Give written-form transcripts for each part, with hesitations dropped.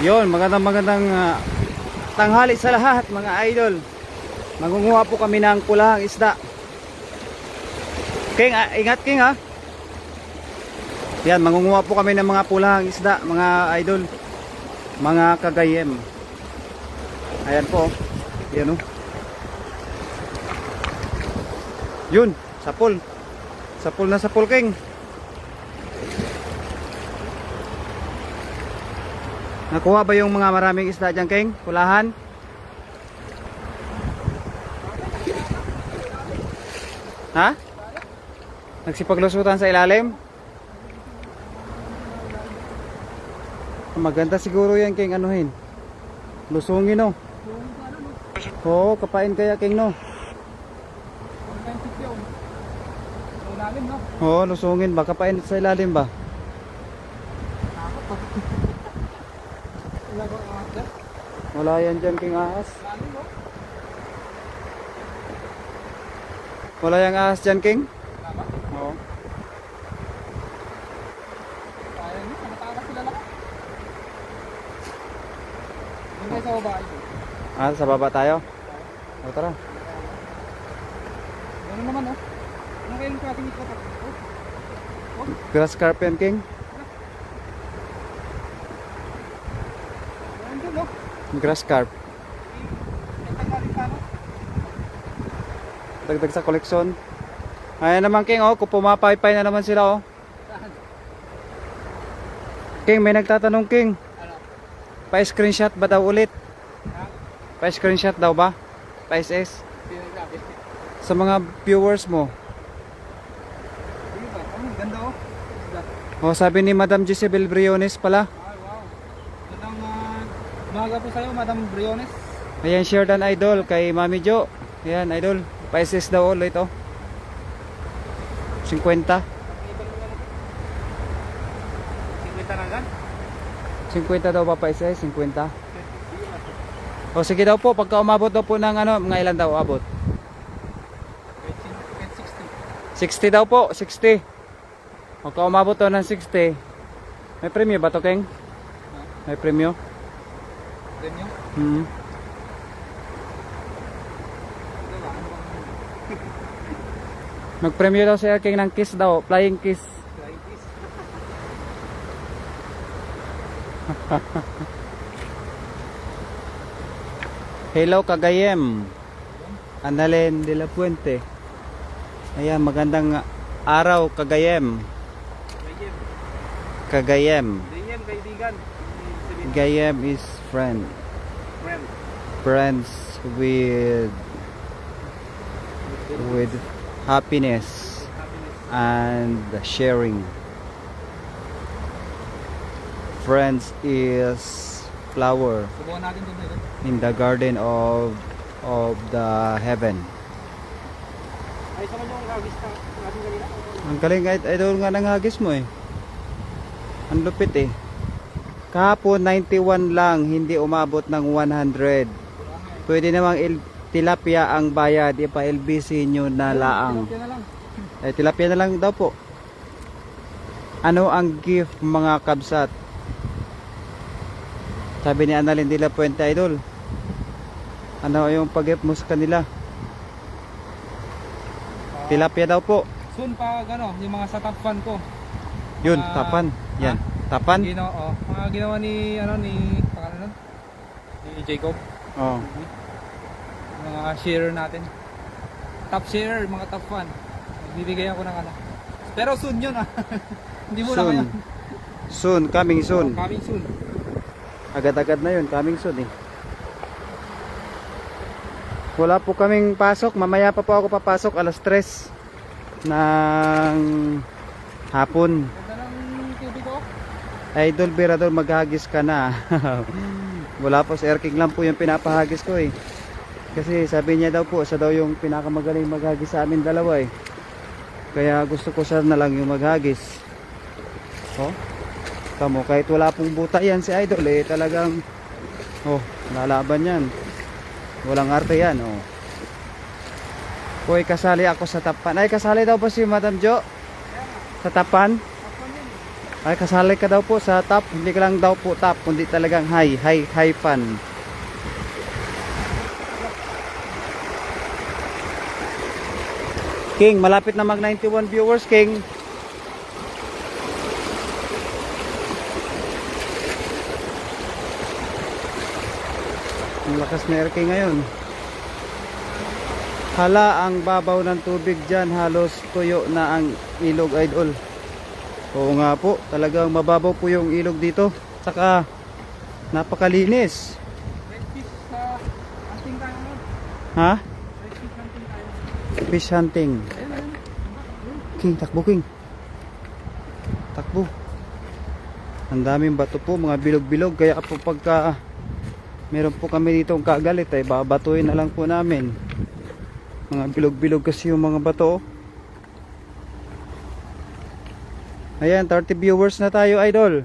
Yon, magandang tanghali sa lahat mga idol. Mangunguha po kami ng kulahang isda. King, ingat King ha. Yan, mangunguha po kami ng mga pulahang isda mga idol. Mga kagayem. Ayan po. Yan o. Yun, sapul. Sapul na sapul King. Nakuha ba yung mga maraming isda dyan King? Pulahan? Ha? Nagsipaglusutan sa ilalim? Maganda siguro yan King, anuhin. Lusungin no. Oo, kapain kaya King no. Oo, lusungin ba? Kapain sa ilalim ba? Wala yan dyan King ahas. Wala yang ahas dyan King? Oo. Sa baba. Ah, sa baba tayo? O tara. Ano naman oh? Ano kayong klaseng ito? Grass carp yan King? Ano dun oh? Grass carp. Dagdag sa koleksyon. Ayan naman King oh, kung pumapaypay na naman sila oh. King, may nagtatanong King. Ano? Pa-screenshot ba daw ulit? Ha? Pa-screenshot daw ba? Pa-SS? Sino sabi? Sa mga viewers mo. Sige ba? Ang ganda oh. Isda. Oh, sabi ni Madam Jezebel Briones pala. Ay wow. Magandang umaga po sa'yo, Madam Briones. Ayan, share dan idol kay Mami Jo. Ayan, idol. Pa-SS daw ulit oh. 50. 50 na gan? 50 daw ba pa-SS? 50. O sige daw po, pagka umabot daw po ng ano, mga ilan daw abot? 60 daw po, 60. Pagka umabot daw ng 60, may premyo ba to King? May premyo? Ganyan? Hmm. Magpremyo daw si King ng kiss daw, flying kiss. Hello Cagayem, Annalen de la Puente. Ayan, magandang araw Cagayem. Cagayem. Ganyan, kaibigan. Gayem is friend. Friend. Friends with happiness and sharing. Friends is flower Subukan natin dun dito. in the garden of the heaven. Ay, sama nyo ang hagis ka natin kanina. Ang galing idol nga ng hagis mo eh. Ang lupit eh. Kahapon 91 lang, hindi umabot ng 100. Pwede namang tilapia ang bayad, ipa-LBC nyo na laang. Tilapia na lang. Eh, tilapia na lang daw po. Ano ang gift mga kabsat? Sabi ni Annalyn de la Puente idol. Ano yung pag-gift mo sa kanila? Tilapia daw po. Soon pa ano, yung mga sa top fan ko. Yun, tapan. Yan, tapan. Mga ginawa ni pangalan nun? Ni Jacob. Oh. Mga share natin. Top share, mga top fan. Bibigay ako ng ano. Pero soon yun ah. Hindi mo na Soon. ngayon. Soon, coming soon. Coming soon. Agad-agad na yun, coming soon eh. Wala po kaming pasok, mamaya pa po ako papasok alas 3 ng hapon. Ganda ng tubig ko. Idol Berador, maghagis ka na. Wala po, si Erking lang po yung pinapahagis ko eh. Kasi sabi niya daw po, siya daw yung pinakamagaling maghagis sa amin dalawa eh. Kaya gusto ko siya na lang yung maghagis. Oh, tamo, kahit wala pong buta yan si Idol eh, talagang oh, lalaban yan. Walang arte yan oh. Hoy, kasali ako sa tapan. Ay, kasali daw ba si Madam Jo? Sa tapan? Ay, kasali ka daw po sa top. Hindi ka lang daw po top, kundi talagang high fan. King, malapit na mag 91 viewers, King. Ang lakas na air, King, ngayon. Hala, ang babaw ng tubig dyan, halos tuyo na ang ilog, idol. Oo nga po, talagang mababaw po yung ilog dito. Saka napakalinis. Red fish sa hunting tayo mo. Ha? Red fish hunting tayo. Fish hunting. King, takbo, King. Takbo. Ang daming bato po, mga bilog-bilog. Kaya po pagka meron po kami dito ang kagalit, ay babatuin na lang po namin. Mga bilog-bilog kasi yung mga bato. Ayan, 30 viewers na tayo, idol.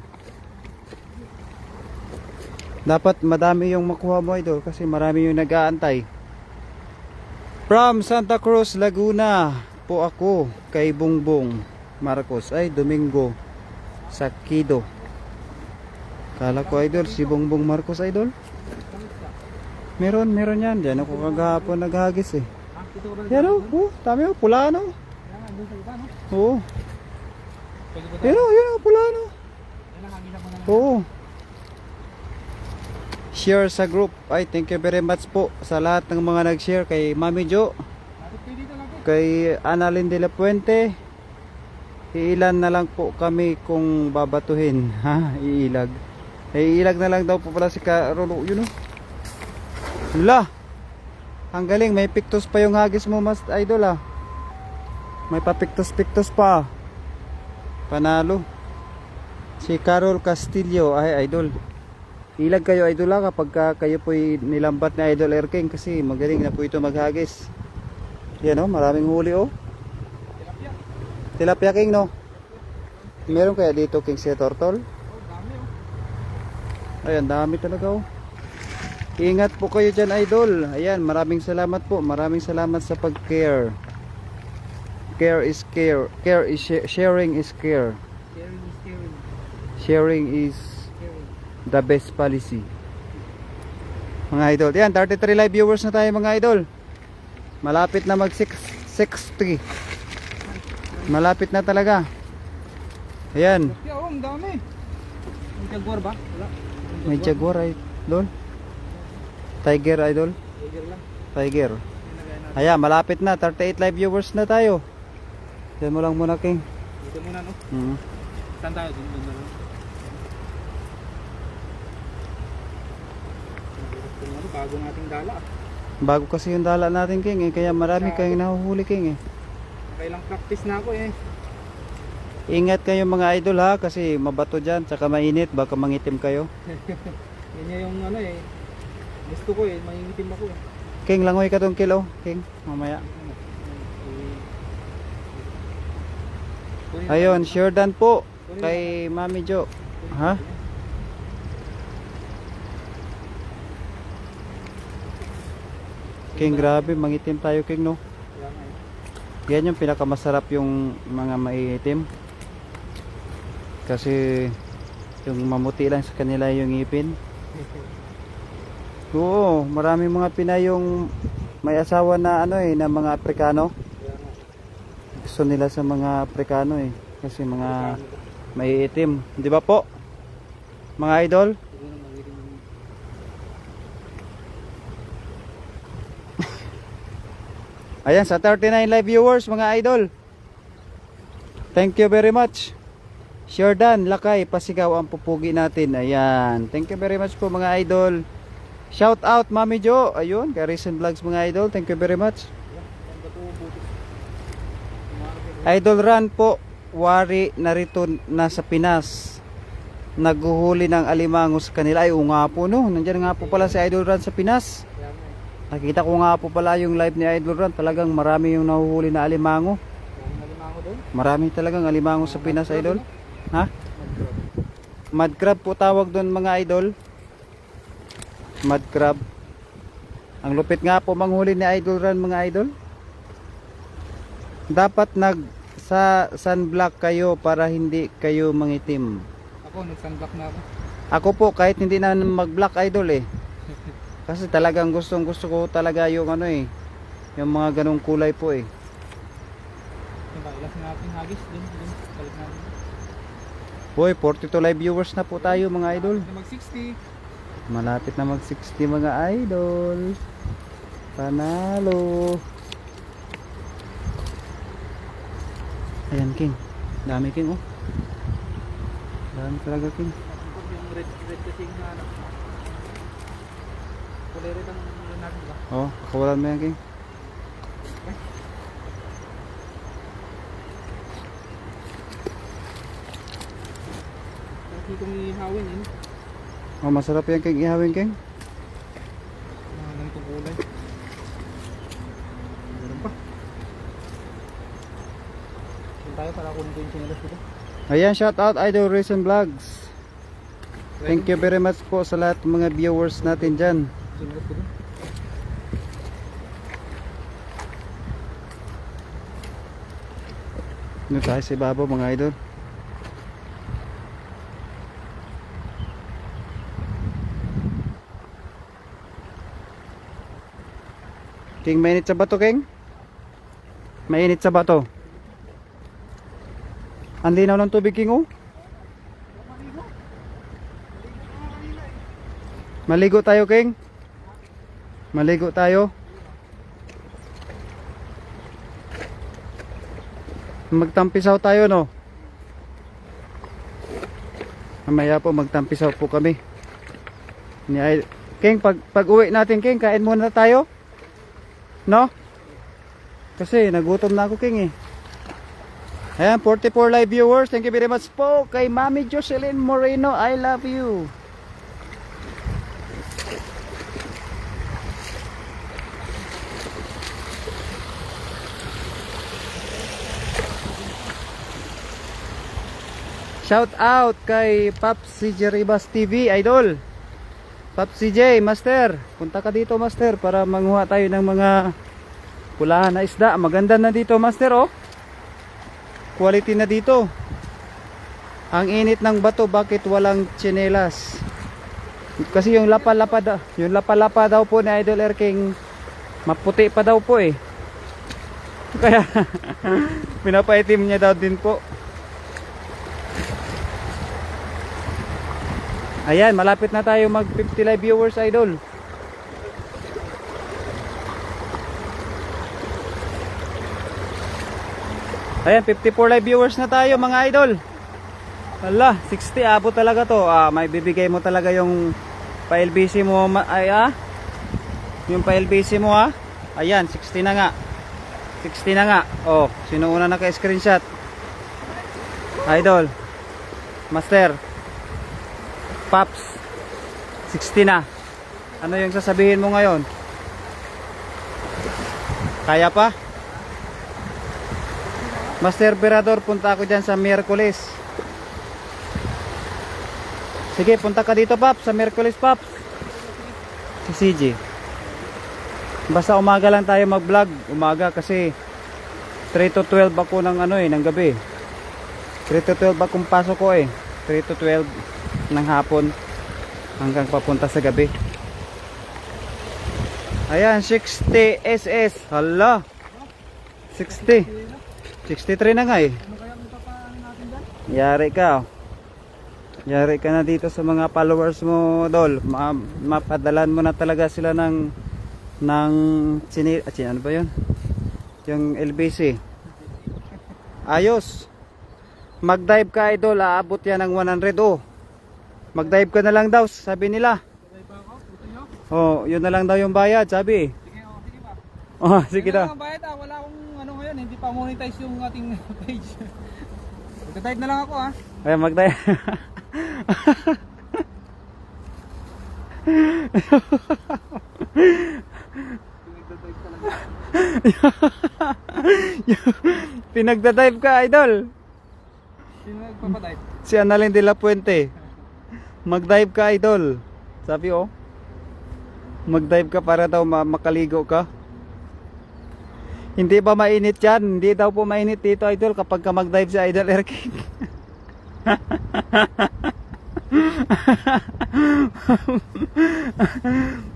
Dapat madami yung makuha mo, idol, kasi marami yung nag-aantay. From Santa Cruz, Laguna po ako, kay Bongbong Marcos. Ay, Domingo Sakido. Kala ko, idol, si Bongbong Marcos, idol. Meron yan. Diyan ako kagahapon naghagis eh. Ito ko Yan o, dami o, pula no. Yan, doon sa iba, no? Oo. Pwede ba Yan o, pula no. Yan, nakagisa mo na. Oo. Share sa group. Ay, thank you very much po sa lahat ng mga nag-share kay Mami Jo, Dapat kayo dito lang po. kay Annalyn de la Puente. Iilan na lang po kami kung babatuhin. Ha, iilag. Iilag na lang daw po pala si Karolo. Yun o. Hala. Ang galing, may pictus pa yung hagis mo, mas idol ah. May pa-pictus pa. Panalo. Si Carol Castillo, ay idol. Ilag kayo idol ah kapag kayo po'y nilambat ni Idol Erking kasi magaling na po ito maghagis. Yan oh, maraming huli oh. Tilapia. Tilapia, King, no? Meron kaya dito, King, si turtle? Oh, dami oh. Ayan, dami talaga oh. Ingat po kayo dyan, idol. Ayan, maraming salamat po. Maraming salamat sa pag-care. Care is care. Care is sharing is care. Sharing is caring. Sharing is Caring. the best policy. Mga idol. Ayan, 33 live viewers na tayo, mga idol. Malapit na mag 60. Malapit na talaga. Ayan. Tilapia oh, ang dami. May jaguar ba? Wala. May jaguar, idol. Tiger, idol. Tiger lang. Tiger. Yan, nagaya natin. Ayan, malapit na. 38 live viewers na tayo. Diyan mo lang muna, King. Dito muna, no? Hmm. Saan tayo? Doon na lang. Bago nating dala. Bago kasi yung dala natin, King, eh. Kaya marami kayong nahuhuli, King, eh. Kailang practice na ako eh. Ingat kayo, mga idol, ha, kasi mabato dyan, tsaka mainit, baka mangitim kayo. Yan yung ano eh. Gusto ko eh, mangingitim ako eh. King, langoy ka tong kilo, King, mamaya. Ayun, sure done po kay Mami Jo. Ha? King, grabe, mangitim tayo, King, no? Yan yung pinakamasarap yung mga maiitim. Kasi yung mamuti lang sa kanila yung ngipin. Oo, maraming mga Pinay yung may asawa na ano eh, na mga Aprikano. Gusto nila sa mga Aprikano eh, kasi mga maiitim, di ba po? Mga idol? Ayan, sa 39 live viewers, mga idol. Thank you very much. Jordan, Lakay, Pasigaw ang pupugi natin. Ayan. Thank you very much po, mga idol. Shout out, Mami Jo. Ayun, kay Recent Vlogs, mga idol. Thank you very much. Idol Ran po, wari narito na sa Pinas. Naghuhuli ng alimango sa kanila. Ay, oo nga po, no. Nandiyan nga po pala si Idol Ran sa Pinas. Nakita ko nga po pala yung live ni Idol Ran. Talagang marami yung nahuhuli na alimango. Marami talagang alimango sa Pinas, idol. Ha? Mud crab po tawag doon, mga idol. Mud crab. Ang lupit nga po manghuli ni Idol Ran, mga idol. Dapat nag sa sunblock kayo para hindi kayo mangitim. Ako, nag-sunblock na ako. Ako po kahit hindi na mag-black idol eh. Kasi talagang gusto ko talaga yung ano eh. Yung mga ganong kulay po eh. Diba, ilas na natin hagis din. Balik natin. Boy, 42 live viewers na po tayo mga idol. Mag-60. Malapit na mag-60 mga idol. Panalo. Ayan King. Dami King oh. Dami talaga King. Yung red kasing na ano. Kulay red ang ano natin diba? Oh, kawalan mo yan King. Hindi kong ihawin yun. Oh, masarap yan King. Ihawin King. Mga ganitong kulay. Meron pa. Saan tayo para kunin ko yung chinelas dito? Ayan, shout out Idol Racing Vlogs. Thank you very much po sa lahat ng mga viewers natin dyan. Chinelas dito. Ano tayo sa ibabaw mga idol. King, mainit sa bato King? Mainit sa bato. Ang linaw ng tubig King oh. Maligo tayo King. Maligo tayo. Magtampisaw tayo no. Mamaya po magtampisaw po kami. King, pag uwi natin King, kain muna tayo. No? Kasi nagutom na ako King eh. Ayan, 44 live viewers. Thank you very much po kay Mami Jocelyn Moreno. I love you. Shout out kay Pops CJ Ribas TV Idol. Pops CJ Master, punta ka dito Master para manguha tayo ng mga pulahan na isda. Maganda na dito Master oh. Quality na dito. Ang init ng bato, bakit walang tsinelas? Kasi yung lapa-lapa daw po ni Idol Erking maputi pa daw po eh. Kaya pinapaitim niya daw din po. Ayan, malapit na tayo mag 50 live viewers idol. Ayan, 54 live viewers na tayo mga idol. Hala, 60 abot talaga to. May bibigay mo talaga yung pa-LBC mo yung pa-LBC mo ha. Ayan, 60 na nga. 60 na nga. Oh, sino una naka-screenshot? Idol. Master. Pops, 60 na. Ano yung sasabihin mo ngayon? Kaya pa? Master Berador, punta ako dyan sa Miyerkules. Sige, punta ka dito Pops, sa Miyerkules Pops. Si CJ. Basta umaga lang tayo mag vlog. Umaga kasi 3 to 12 ako ng gabi. 3 to 12 akong pasok ko eh. 3 to 12 ng hapon hanggang papunta sa gabi. Ayan, 60 SS. Hala, 60 63 na nga eh. Yari ka Yari ka na dito sa mga followers mo Dol. Mapadalan mo na talaga sila ng ano ba yun, yung LBC. Ayos. Mag-dive ka idol, aabot yan ng 100 oh. Mag-dive ka na lang daw, sabi nila. Oh, yun na lang daw yung bayad, sabi. Sige, sige ba? Oh, sige daw. Bayad wala akong ngayon, hindi pa monetize yung ating page. Mag-dive na lang ako ha. Ay, mag-dive. Pinagda-dive ka, idol. Sino nagpapadive? Si Annalyn de la Puente. Mag-dive ka, idol. Sabi oh. Mag-dive ka para daw makaligo ka. Hindi ba mainit yan? Hindi daw po mainit dito, idol, kapag ka mag-dive si Idol Air King.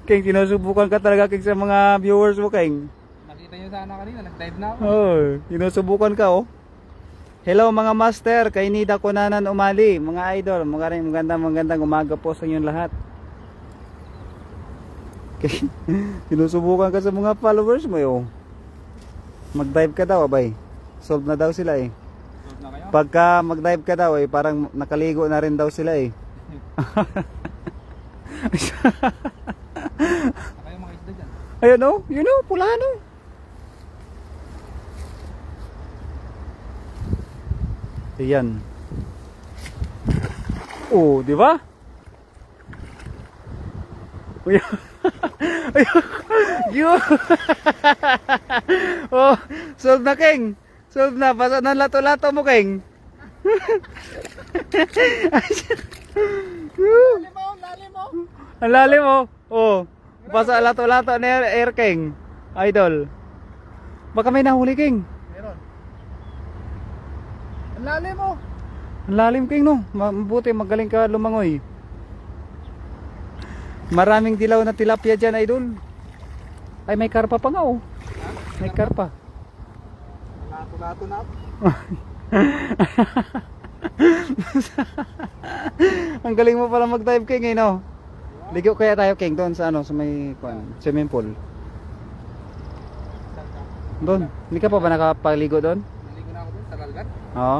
King, sinusubukan ka talaga, King, sa mga viewers mo, King. Nakita nyo sana kanina, nag-dive na ako. Oh, sinusubukan ka, oh. Hello mga master, kay Nida Kunanan Umali, mga idol, magandang umaga po sa inyong lahat. Okay. Sinusubukan ka sa mga followers mo, oh. Mag-dive ka daw, abay. Solve na daw sila, eh. Solve na kayo? Pagka mag-dive ka daw, eh, parang nakaligo na rin daw sila, eh. Na kayo mga isda dyan. Ayun, oh, yun, oh, pula, no. Ayan. Oh, di ba? Ayan. Yun. Oh, solve na, King. Solve na. Basta ng lato-lato mo, King. Lalim mo! Ang lalim, oh. Oh, basta lato-lato ni Air King. Idol. Baka may nahuli, King. Meron. Ang lalim mo! Ang lalim, King, no? Mabuti, magaling ka lumangoy. Maraming dilaw na tilapia dyan, idol. Ay, may karpa pa nga, oh. May karpa. Lato-lato na ako. Ang galing mo pala mag-dive, King, eh, no? Ligo kaya tayo, King, doon sa ano, sa may swimming pool. Doon. Hindi ka pa ba nakapaligo doon? Naligo na ako dun sa Lalgan. Oo.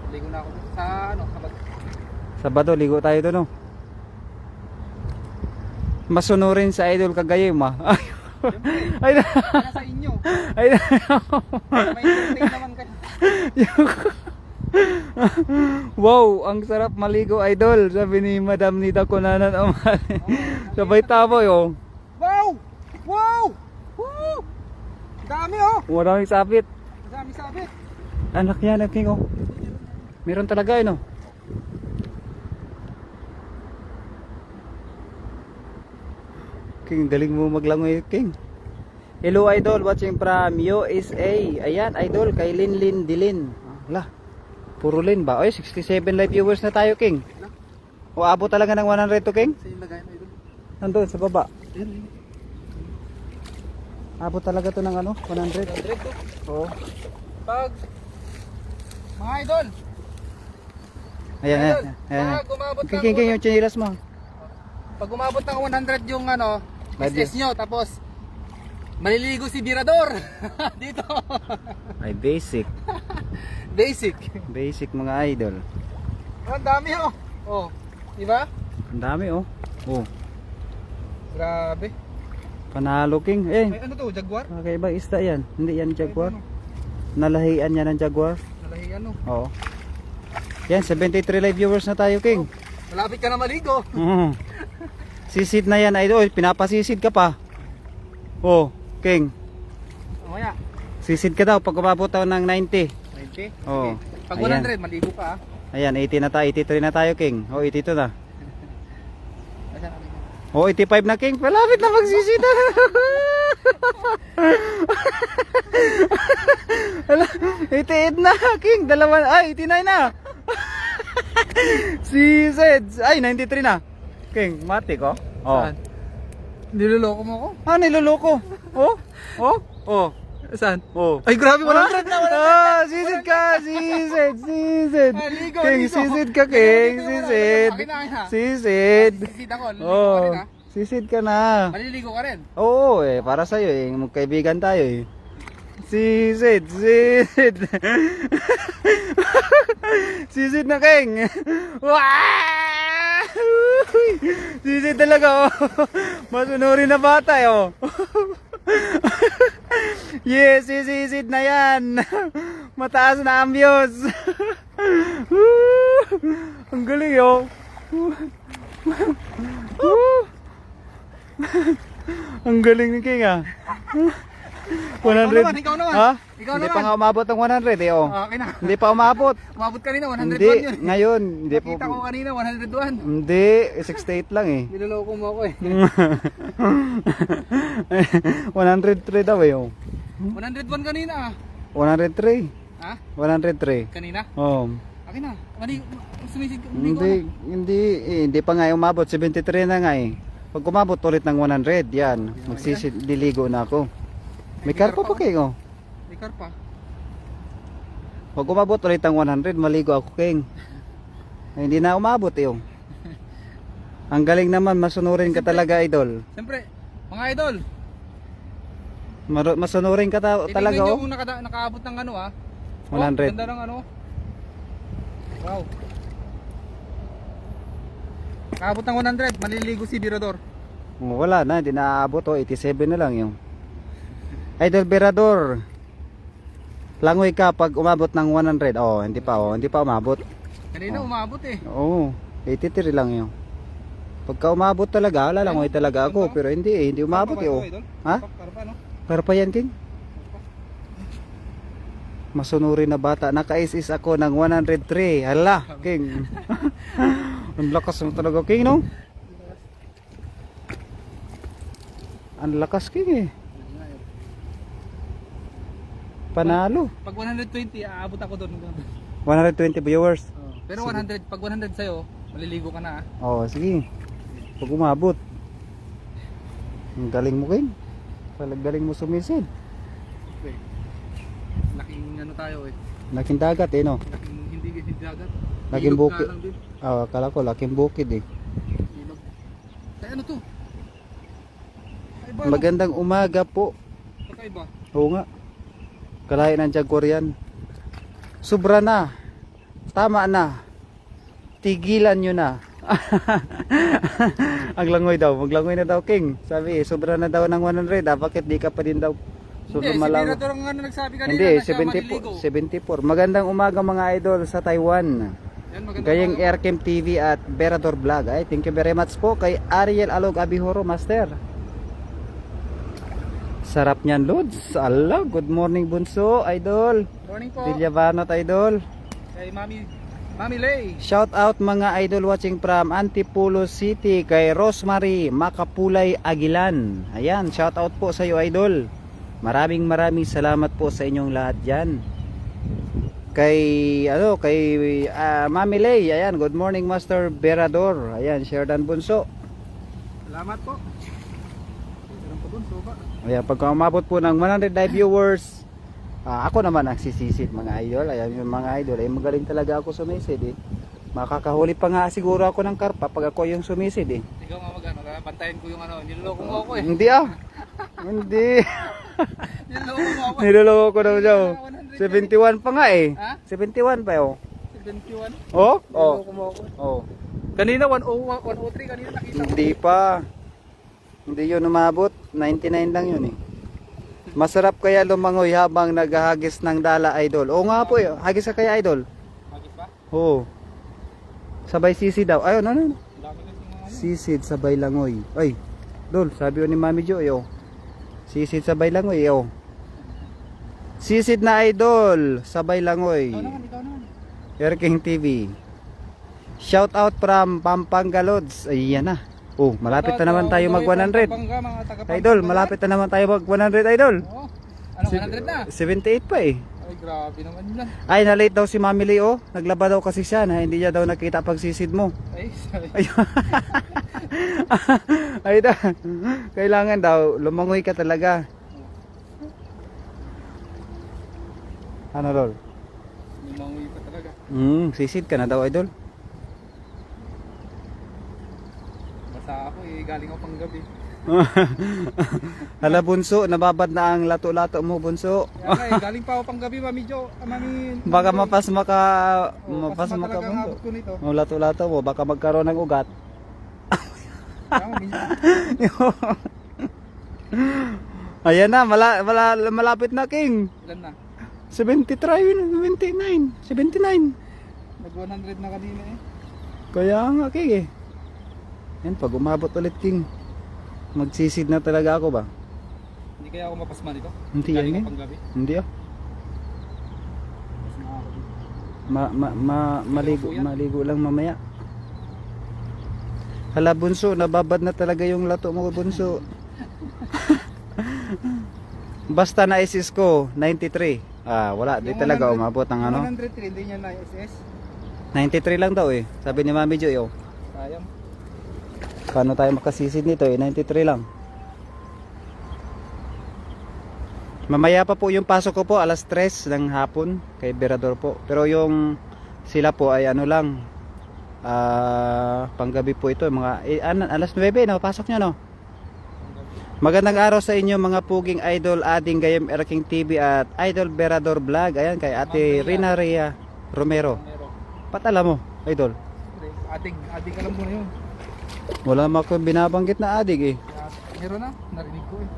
Naligo na ako dun sa ano, Sabado. Sabado, ligo tayo doon, no? Masunurin sa idol kagayim, ah. Ay, Kaya sa inyo. ay, May entertain naman kayo. wow, ang sarap maligo, idol. Sabi ni Madam Nida Kunanan Umali. Sabay taboy, oh. Wow! Wow! Wow! Dami oh! Maraming sapit. Dami sabit. Anak yan, King, oh. Meron talaga, no? King, galing mo maglangoy, King. Hello, idol, watching from USA. Ayan, idol, kay Linlin Dilin. Lah, puro Lin ba? Oy, 67 live viewers na tayo, King. O, abot talaga ng 100 to, King? Sa yung lagay mo ito. Nandun, sa baba. Abot talaga to ng ano, 100. 100 to. Oo. Pag mga idol, Ayan, ayan, idol, ayan. pag umabot ng King, yung chinilas mo. pag umabot ng 100 yung ano, Live business nyo, tapos maliligo si Birador dito. Ay, basic. Basic. Basic, mga idol. Oh, ang dami oh. Oh, di ba? Ang dami, oh. Oh, Grabe. panalo, King. Eh, May ano to, Jaguar? kakaiba isda yan. Hindi yan Jaguar. Ano? Nalahian yan ng Jaguar. Nalahi ano. Oo. Yan, 73 live viewers na tayo, King. Malapit ka na maligo. Oo. Sisid na yan, idol. Pinapasisid ka pa. Oh, King. Mamaya. Sisid ka daw pag umabot tayo ng 90. 20? Oo. Pag Ayan. 100, maligo ka ah. Ayan, 80 na tayo. 83 na tayo, King. Oh, 82 na. Asan natin? Oh, 85 na, King. Palapit na magsisid na. Hala, 88 na, King. Ay, 89 na. Si Zeds. Ay, 93 na. King, mati ko. Oh. Saan? Niloloko mo ko? Ah, niloloko. Oh, oh, oh. Saan? Oh. Ay, grabe, 100 na, 100 Ah, sisid ka, sisid, sisid. Ligo, King, ligo. sisid ka, King, Ligo, sisid. akin na, akin na. Sisid. Sisid ako, naliligo ka rin Oh, ah. sisid ka na. Maliligo ka rin. Oo, eh, para sa'yo eh, magkaibigan tayo eh. Sisid, sisid. Sisid na, King. Wow! Sisid talaga, oh. Masunurin na bata, eh, oh. Yes, sisid na yan. Mataas na ambios. Ang galing, oh. Ang galing ni King, ah. 100. Ikaw naman. Ha? Ikaw Hindi naman. pa nga umabot ng 100 eh, oh. Okay na. Hindi pa umabot. Umabot kanina, 101 Hindi, yun. ngayon, hindi po. Nakita ko kanina, 101. Hindi, 68 lang eh. Niloloko mo ako eh. 103 daw eh, oh. 101 kanina ah. 103. Ha? 103. Kanina? Oh. Akin na. Sumisid ka. Hindi pa nga umabot, 73 na nga eh. Pag umabot ulit ng 100, yan, diligo na ako. May karpa pa kayo. May karpa. Pag umabot ulit ng 100, maligo ako, King. Ay, hindi na umabot eh. Oh. Ang galing naman, masunurin ka talaga, idol. Siyempre, mga idol. Masunurin ka talaga, Titignan nyo oh. kung nakaabot ng ano ah. 100. Oh, ganda ng ano. Wow. Nakaabot ng 100, maliligo si Birador. Wala na, hindi na aabot, oh. 87 na lang yung. Idol Berador, langoy ka pag umabot ng 100. Oh, hindi pa umabot. Kanina umabot eh. Oo, 83 lang yun. Pagka umabot talaga, lalangoy talaga ako. Pero hindi umabot eh. Oh. Ha? Karpa no? Karpa yan, King? Masunurin na bata. Naka-is ako ng 103. Hala, King. Ang lakas mo talaga, King, no? Ang lakas, King eh. Panalo. Pag 120, aabot ako doon. 120 viewers. Pero 100, pag 100 sa'yo, maliligo ka na ah. Oo, sige. Pag umabot. Ang galing mo, King. Galing mo sumisid. Okay. Laking ano tayo eh. Laking dagat eh, no? Laking hindi dagat. Laking Ilog nga bukid. lang din. Akala ko laking bukid eh. Ilog. Ay, ano to? Ay, ba, Magandang umaga po. Kakaiba. Oo nga. Kalahi ng Jaguar yan. Sobra na. Tama na. Tigilan nyo na. Ang langoy daw. Maglangoy na daw, King. Sabi eh, sobra na daw ng 100. Bakit di ka pa din daw? Hindi, si Birador ang ano nagsabi kanina Hindi, na siya maliligo. 74. Magandang umaga mga idol sa Taiwan. Yan, maganda. Gayeng Aircam TV at Berador Vlog. Ay, thank you very much po kay Ariel Alog Abihoro, Master. Sarap niyan, Lods. Allah, good morning Bunso, idol. Morning po. Villavanot, idol. Kay Mami Lay. Shout out mga idol watching from Antipolo City kay Rosemary Makapulay Agilan. Ayan, shout out po sa iyo, idol. Maraming salamat po sa inyong lahat diyan. Kay Mami Lay, ayan, good morning Master Berador. Ayan, Sheridan Bunso. Salamat po. Meron po dun, soba. Ayan, pagka umabot po ng 100 live viewers, ako naman ang sisisid mga idol. Ayan yung mga idol, ay magaling talaga ako sumisid eh. Makakahuli pa nga siguro ako ng karpa pag ako yung sumisid eh. Ikaw nga mag-ano, bantayan ko yung ano, niloloko mo ako eh. Hindi hindi. Niloloko mo ako. Niloloko ko daw siya. 71 pa nga eh. Ha? 71 pa oh. 71. Oh? Niloloko mo ako. Oh. Kanina 103 kanina nakita ko. Hindi pa. Hindi yun umabot. 99 lang yun eh. Masarap kaya lumangoy habang naghahagis ng dala, idol. Oo nga po eh. Hagis ka kaya, idol? Hagis ba? Oo. Sabay sisi daw. Ayun, ano? Dami kasi mga ano. Sisid sabay langoy. Ay, Dol, sabi ni Mami Jo, yo. Sisid sabay langoy, yo. Sisid na idol, sabay langoy. Ikaw naman. Airking TV. Shout out from Pampanga Lods. Ayan na. Oh, malapit na naman tayo mag 100. Idol, malapit na naman tayo mag 100, idol. Oo. Ano, 100 na? 78 pa eh. Ay, grabe naman yun. Ay, na-late daw si Mami Lee, oh. Naglaba daw kasi siya na hindi niya daw nakita pag sisid mo. Ay, sorry. Ay, kailangan daw, lumangoy ka talaga. Ano, Lol? Lumangoy pa talaga. Sisid ka na daw, idol. Basta ako eh, galing ako pang gabi. Hala, Bunso, nababad na ang lato-lato mo, Bunso. Kaya nga galing pa ako pang gabi, Mami Jo. Baka mapas maka Pasma maka talaga ang Bunso. abot ko nito. Oh, lato-lato mo, baka magkaroon ng ugat. Kaya nga, minsan. Ayan na, malapit na, King. Ilan na? 79, 79. Nag 100 na kanina eh. Kaya nga, King eh. Yan, pag umabot ulit, King, magsisid na talaga ako ba? Hindi kaya ako mapasman ito? Hindi Galing yan eh. ako panggabi. Hindi ah. Pasma ako dito. Maligo lang mamaya. Hala bunso, nababad na talaga yung lato mo bunso. Basta na SS ko 93. Ah, wala di Yung talaga 100 umabot ng ano. 103, hindi niya na SS. 93 lang daw eh. Sabi ni Mami Joy oh. Sayang. Paano tayo makasisid nito eh? 93 lang. Mamaya pa po yung pasok ko po alas 3 ng hapon kay Berador po. Pero yung sila po ay ano lang panggabi po ito mga alas 9 no pasok nyo no. Magandang araw sa inyo mga puging idol ading Gayam Erking TV at Idol Berador Vlog. Ayan kay Ate Rina Rhea Romero. Patala mo idol. Ating alam mo na yun. Wala mo akong binabanggit na adig eh. Meron na, narinig ko eh.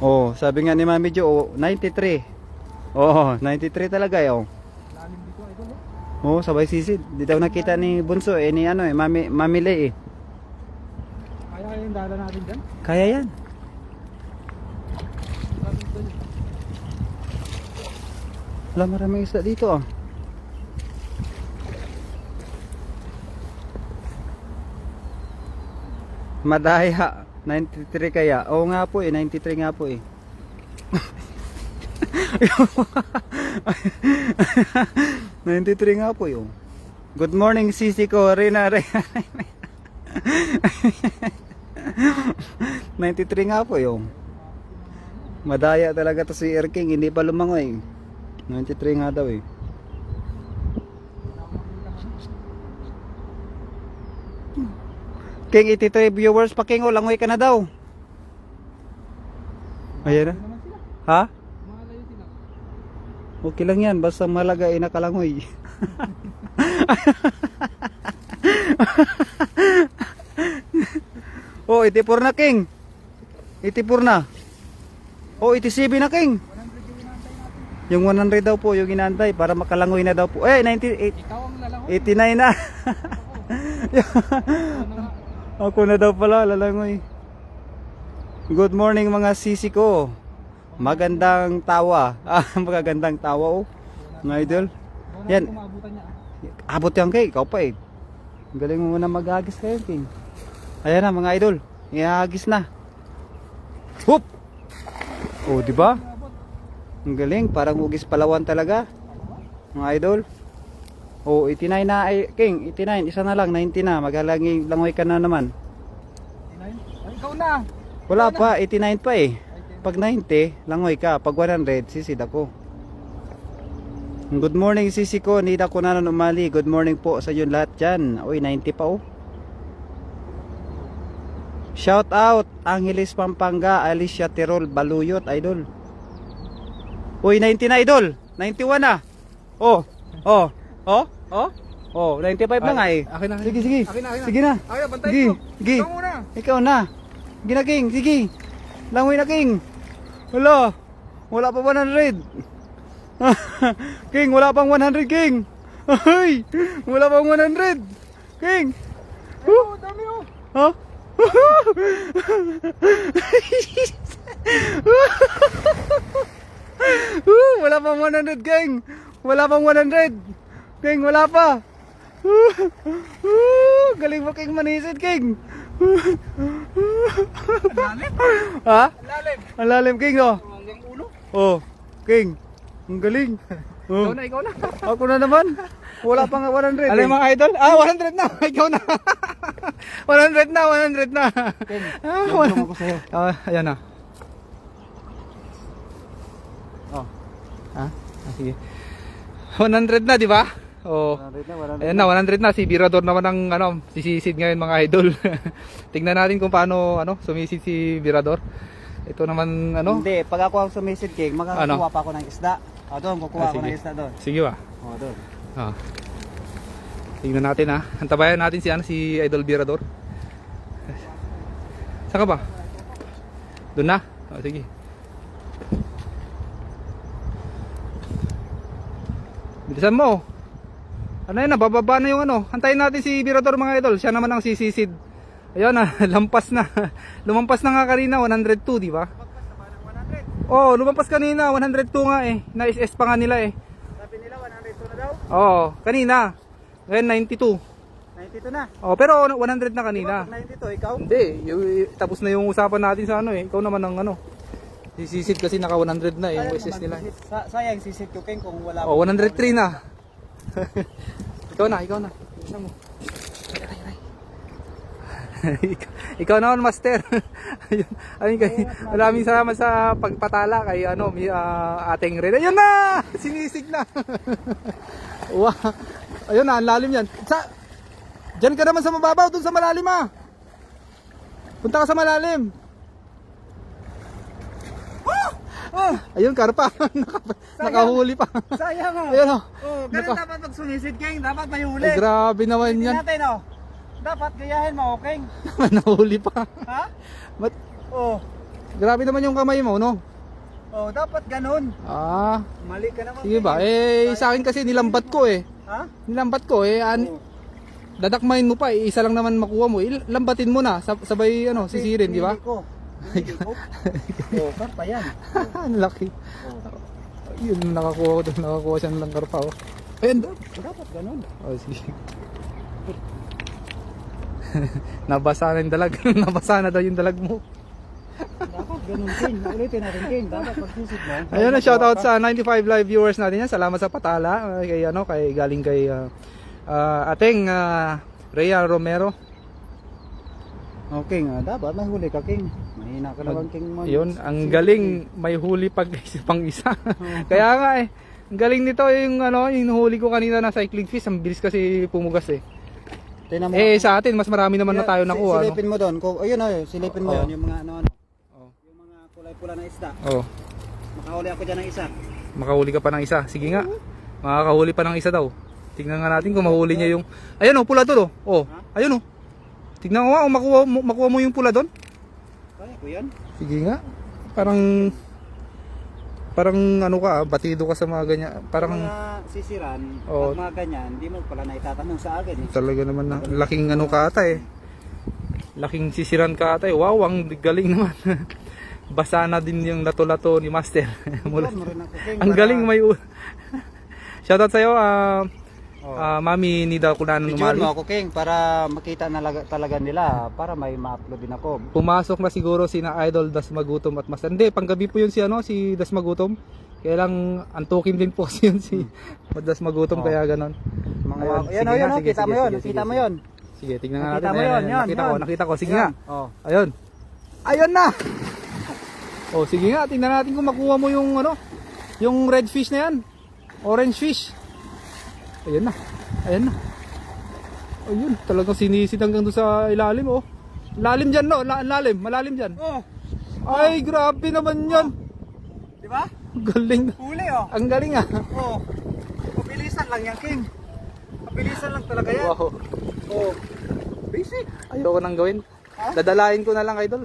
Oh, sabi nga ni Mami Jo, oh, 93. Oh, 93 talaga eh. Oh. Lalim dito idol eh. Oh, sabay sisid. Di daw nakita ni Bunso eh, ni ano eh, Mami Le eh. Kaya yung dala natin dyan. Kaya yan. Wala maraming isda dito ah. Madaya, 93 kaya. Oo nga po eh, 93 nga po eh. ₱93 nga po yun. Good morning sisi ko, Rina. 93 nga po yun. Madaya talaga to si Erking, hindi pa lumangoy. 93 nga daw eh. King 83 viewers pa King, oh, langoy ka na daw. Ayan na. Naman sila. Ha? Malayo sila. Okay lang yan, basta malaga ay nakalangoy. Oh, 84 na King. 84 na. Oh, 87 na King. 100 yung inaantay natin. Yung 100 daw po yung inaantay para makalangoy na daw po. Eh, 98, Ikaw ang lalangoy. 89 na. Ano nga? Ako na daw pala lalangoy. Good morning mga sisi ko. Magandang tawa. Magagandang tawa oh. Mga idol. Yan. Yan. Kumaabutan niya. Abot yan kay, ikaw pa eh. Galing mo na maghagis kayo King. Ayan na mga idol. Ihagis na. Hup! Oh, di ba? Ang galing, parang hugis palawan talaga. Mga idol. Oh, 89 na ay King, 89, isa na lang, 90 na. Maghalangi langoy ka na naman. 89? Ay, ikaw na. Wala pa, 89 pa eh. Pag 90, langoy ka. Pag 100, sisid ako. Good morning sisi ko, hindi ako na umali. Good morning po sa inyo lahat dyan. Uy, 90 pa oh. Shout out Angeles Pampanga, Alicia Tirol Baluyot, idol. Uy, 90 na idol. 91 na. Oh. Oh. Oh. Oh. Oh, 95 na nga eh. Akin na. Sige, sige. Akin na. Sige na. Akin na, bantayin Sige, ko. sige. Ikaw muna. Ikaw na. Sige na King, sige. Langoy na King. Wala. Wala pa 100. King, wala pang 100 King. Ay, wala pang 100. King. Oh, dami oh. Ha? Wala pang 100 King. Wala pang 100. King, wala pa. Galing mo King manisid King. Lalim. Ha? Lalim. Ang lalim King oh. Hanggang ulo. Oh, King. Ang galing. Oh. Ikaw na, ikaw na. Ako na naman. Wala pa nga 100. Alam mga idol? 100 na. Ikaw na. 100 na, 100 na. Ko sa'yo. Ayan na. Oh. Ha? Sige. 100 na, di ba? Oh. 100 na, 100 Ayan na, 100 na. Si Birador naman ang sisisid ngayon mga idol. Tingnan natin kung paano sumisid si Birador. Ito naman Hindi, pag ako ang sumisid King, makakakuha Ano? pa ako ng isda. O doon, kukuha ako sige. ng isda doon. Sige ba? O doon. Ah. Tingnan natin ha. Antabayan natin si Idol Birador. Saan ka ba? Doon na? Oh, sige. Bilisan mo. Ano yun, bababa na yung Antayin natin si Birador mga idol. Siya naman ang sisisid. Ayun na, lampas na. Lumampas na nga kanina, 102, di ba? Oh, lumampas kanina, 102 nga eh. Na-SS pa nga nila eh. Sabi nila 102 na daw. Oo, kanina. Ngayon 92. 92 na. Oh, pero 100 na kanina. Pag 92, ikaw? Hindi, tapos na yung usapan natin sa ano eh. Ikaw naman ang ano. Sisisid kasi naka 100 na eh, yung SS nila. Sayang sisit ko, King, kung wala. Oh, 103 na. ikaw na. Isa mo. Ikaw naman, master. Ayun kay, maraming salamat sa pagpatala kay ano, ating Red. Ayun na! Sinisig na. Wow. Ayun na, ang lalim yan. Diyan ka naman sa mababaw, dun sa malalim ah. Punta ka sa malalim. Ayun, karpa. Nakahuli pa. Sayang ah. Ayun oh. Oh, ganun dapat pag sumisid, King, dapat may huli. Ay, grabe naman Hindi yan. natin, oh. Dapat gayahin mo, King. Nahuli pa. Ha? But, Oh. grabe naman yung kamay mo, no? Oh, dapat ganun. Ah, Mali ka naman. sige ba? Sa akin kasi nilambat ko eh. Ha? Nilambat ko eh. Dadakmain mo pa eh. Isa lang naman makuha mo. Lambatin mo na. Sabay ano, sisirin, di ba? Hindi ko. Oh, karpa yan. Ang laki. Yun, nakakuha ko doon. Nakakuha siya ng karpa. Oh. Ayun. Dapat ganun. Oh, sige. Nabasa na yung dalag. Nabasa na daw yung dalag mo. Dapat ganun, King. Ulitin natin, King. Dapat pag sisid mo. Ayun na, shoutout sa 95 live viewers natin yan. Salamat sa patala. Kay ano, galing kay ating Rhea Romero. Okay nga, dapat may huli ka, King. Mahina ka naman, King. Yun, ang galing may huli pag pang isa. Kaya nga eh, ang galing nito yung ano, yung huli ko kanina na cycling fish, ang bilis kasi pumugas eh. Mo, Sa atin mas marami naman na tayo nakuha. Silipin mo doon. Ayun oh, silipin mo Oh. yun, yung mga ano. Oh. Yung mga kulay pula na isda. Oh, Makahuli ako diyan ng isa. makahuli ka pa ng isa. Sige nga. Makakahuli pa ng isa daw. Tingnan nga natin kung mahuli niya yung ayun oh, pula doon oh. Oh, ayun oh. Tingnan ko nga kung makuha mo yung pula doon. Kaya ko yan. Sige nga. Parang ano ka, batido ka sa mga ganyan. Parang Mga sisiran, Oh. pag mga ganyan, hindi mo pala naitatanong sa akin eh. talaga naman na laking ano ka ata eh. Laking sisiran ka ata eh. Wow, ang galing naman. Basa na din yung lato-lato ni Master. Mula. Mo rin ako, King, Ang para- galing may shoutout sa'yo, Oh. Mami Nida Kunan Videoan Numali. mo ako, King, para makita na talaga nila, para may ma-upload din ako. Pumasok na siguro sina Idol Das Magutom at Master. Hindi, panggabi po yun si Das Magutom. Kaya lang antukin din po kasi yun si Das Magutom, Oh. kaya ganon. Mga, Ayun, yan sige oh, nga, sige, kita mo sige, yun, sige, kita mo sige. yun. Sige, tignan nga Nakita natin. mo Ayan, yun, ayan, yan, nakita yan. ko, nakita ko. Sige Yan. nga. Oh. Ayun. Ayun na. Oh, sige nga, tingnan natin kung makuha mo yung ano, yung red fish na yan. Orange fish. Ayun na. Ayun na. Ayun, talagang sinisid hanggang doon sa ilalim oh. Lalim diyan no, lalim, malalim diyan. Oh, Ay, grabe naman 'yan. di ba? Galing. Huli oh. Ang galing ah. Oh. Mabilisan lang yan, King. Mabilisan lang talaga yan. Wow. Oh. Basic. Ayoko nang gawin. Ha? Dadalahin ko na lang, idol.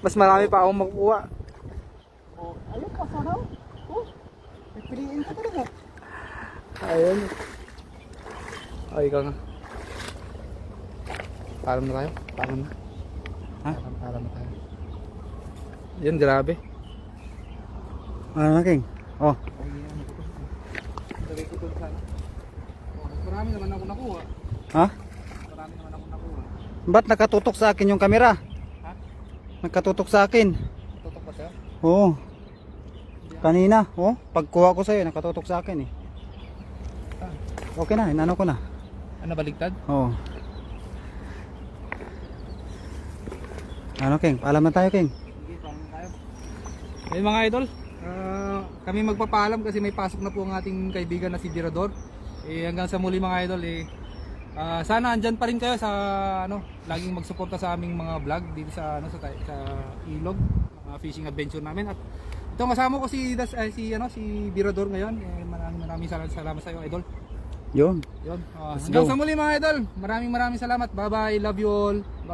Mas marami pa akong makukuha. Oh, ayun pa sana. Oh. Pipiliin ka talaga. Ayun. Ay, ikaw nga. Param na tayo? Param na. Ha? Param na tayo. Yan, grabe. Ano na, King? Oh. Lagay ko doon sana. Marami naman ako nakuha. Ha? Marami naman ako nakuha. Ba't nakatutok sa akin yung kamera? Ha? Nakatutok sa akin. Tutok ba siya? Oo. Kanina, oh, pagkuha ko sa'yo, nakatutok sa akin eh. Okay na, inano ko na. Ano, baligtad? Oo. Ano, King? Paalam na tayo, King. Sige, paano tayo? Ayun mga idol, kami magpapaalam kasi may pasok na po ang ating kaibigan na si Dirador. Hanggang sa muli mga idol sana andyan pa rin kayo sa ano, laging magsuporta sa aming mga vlog dito sa ano sa Ilog, mga fishing adventure namin. At ito kasama ko si Dirador ngayon. Maraming salamat sa iyo, idol. Yun. Yun. Let's Hanggang go. sa muli mga idol. Maraming salamat. Bye bye. Love you all. Bye.